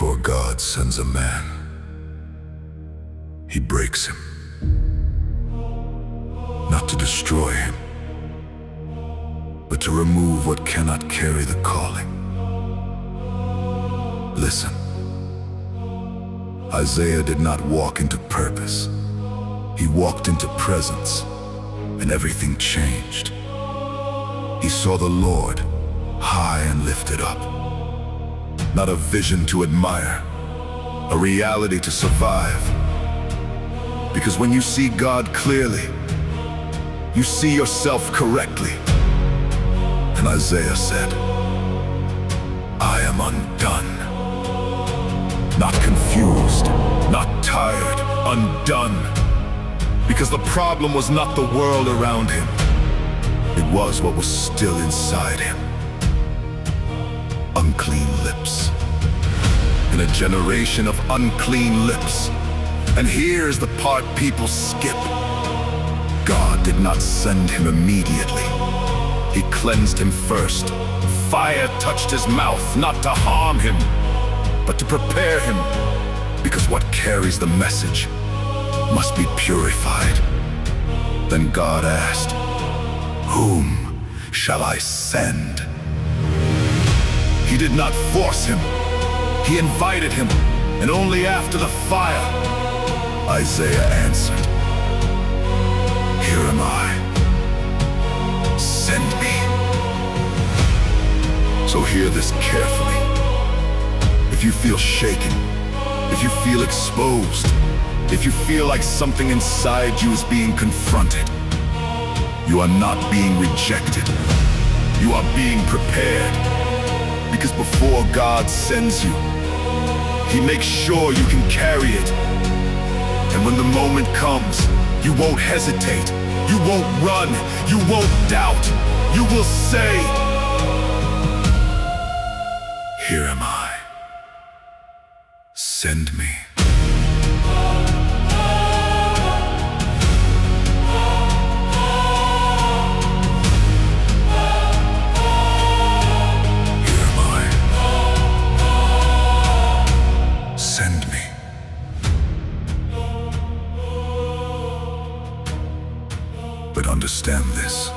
Before God sends a man, he breaks him. Not to destroy him, but to remove what cannot carry the calling. Listen, Isaiah did not walk into purpose. He walked into presence, and everything changed. He saw the Lord high and lifted up. Not a vision to admire, a reality to survive. Because when you see God clearly, you see yourself correctly. And Isaiah said, I am undone. Not confused, not tired, undone. Because the problem was not the world around him. It was what was still inside him. Unclean lips. In a generation of unclean lips. And here's the part people skip. God did not send him immediately. He cleansed him first. Fire touched his mouth, not to harm him, but to prepare him. Because what carries the message must be purified. Then God asked, whom shall I send? He did not force him. He invited him, and only after the fire, Isaiah answered, here am I. Send me. So hear this carefully. If you feel shaken, if you feel exposed, if you feel like something inside you is being confronted, you are not being rejected. You are being prepared. Because before God sends you, He makes sure you can carry it. And when the moment comes, you won't hesitate. You won't run. You won't doubt. You will say, here am I. Send me. Send me. But understand this.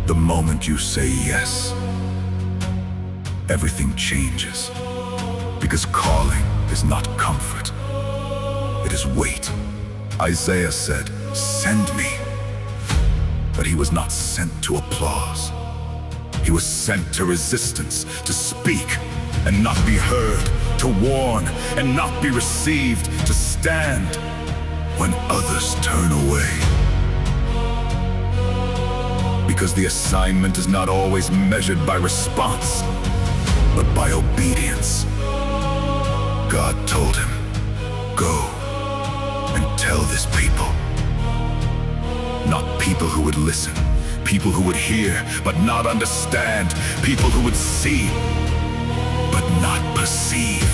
The moment you say yes, everything changes. Because calling is not comfort. It is weight. Isaiah said, send me. But he was not sent to applause. He was sent to resistance, to speak and not be heard, to warn and not be received, to stand when others turn away. Because the assignment is not always measured by response, but by obedience. God told him, go and tell this people. Not people who would listen, people who would hear but not understand, people who would see but not perceive.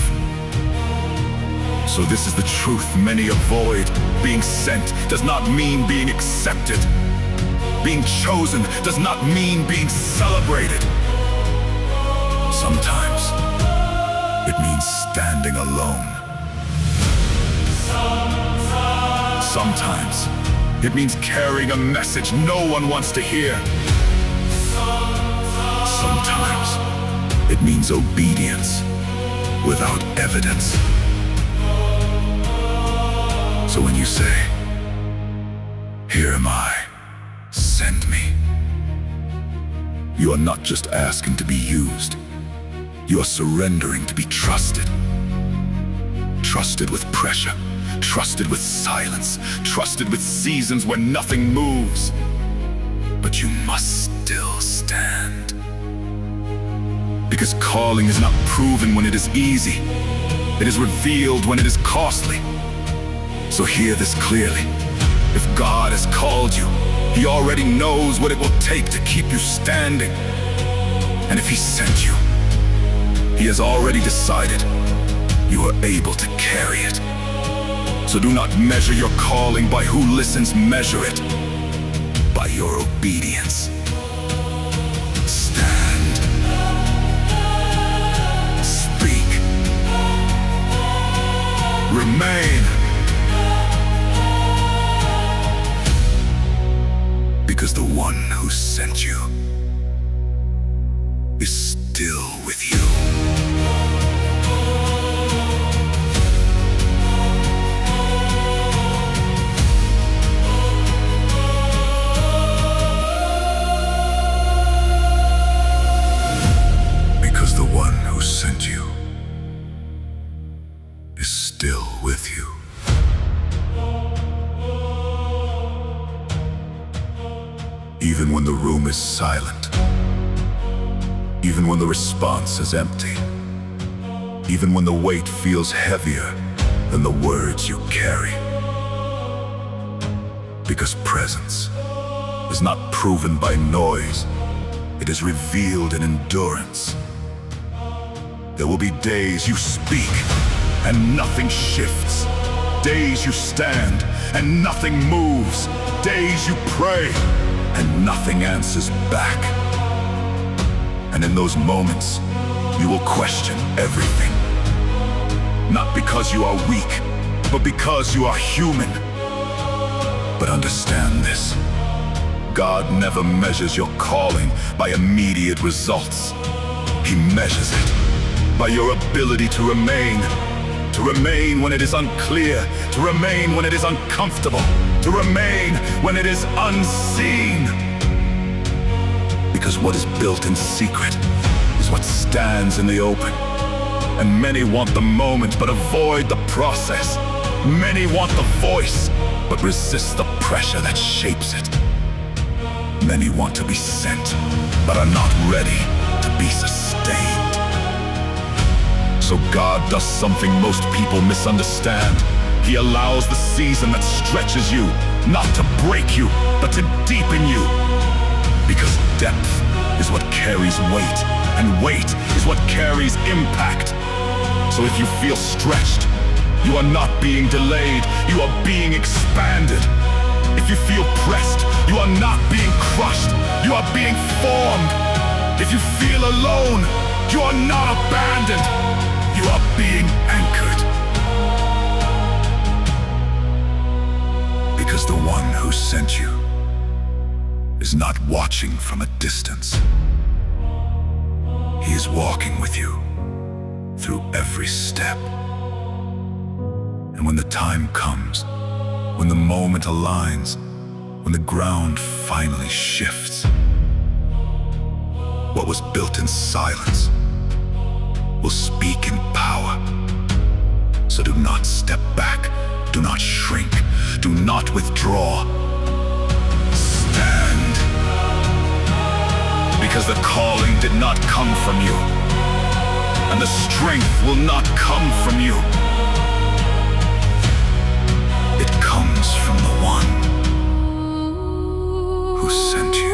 So this is the truth many avoid. Being sent does not mean being accepted. Being chosen does not mean being celebrated. Sometimes it means standing alone. Sometimes it means carrying a message no one wants to hear. Sometimes it means obedience without evidence. So when you say, here am I, send me, you are not just asking to be used. You are surrendering to be trusted. Trusted with pressure, trusted with silence, trusted with seasons when nothing moves. But you must still stand. Because calling is not proven when it is easy. It is revealed when it is costly. So hear this clearly. If God has called you, He already knows what it will take to keep you standing. And if He sent you, He has already decided you are able to carry it. So do not measure your calling by who listens, measure it by your obedience. Stand. Speak. is still with you. Because the one who sent you is still with you. Even when the room is silent, even when the response is empty, even when the weight feels heavier than the words you carry. Because presence is not proven by noise, it is revealed in endurance. There will be days you speak and nothing shifts, days you stand and nothing moves, days you pray and nothing answers back. And in those moments, you will question everything. Not because you are weak, but because you are human. But understand this: God never measures your calling by immediate results. He measures it by your ability to remain when it is unclear, to remain when it is uncomfortable, to remain when it is unseen. Because what is built in secret is what stands in the open. And many want the moment but avoid the process. Many want the voice but resist the pressure that shapes it. Many want to be sent but are not ready to be sustained. So God does something most people misunderstand. He allows the season that stretches you, not to break you, but to deepen you. Because depth is what carries weight, and weight is what carries impact. So if you feel stretched, you are not being delayed, you are being expanded. If you feel pressed, you are not being crushed, you are being formed. If you feel alone, you are not abandoned, you are being anchored. Because the one who sent you is not watching from a distance. He is walking with you through every step. And when the time comes, when the moment aligns, when the ground finally shifts, what was built in silence will speak in power. So do not step back, do not shrink, do not withdraw. Stand. Because the calling did not come from you, and the strength will not come from you. It comes from the one who sent you.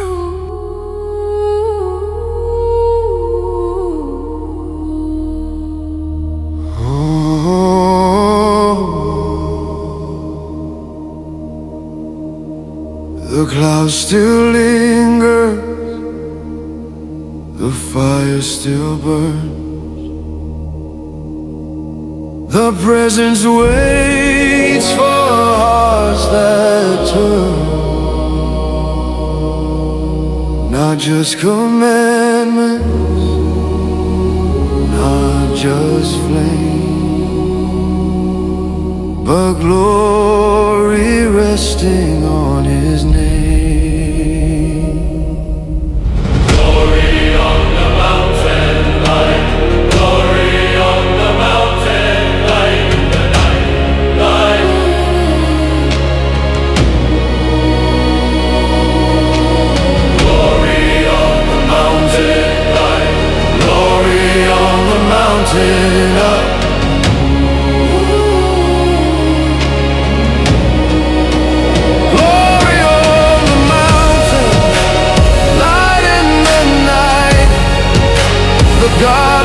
The cloud still lingers, the fire still burns, the presence waits for hearts that turn. Not just commandments, not just flame, but glory resting on His name. Glory on the mountain light, glory on the mountain light, the night light. Glory on the mountain light, glory on the mountain up. God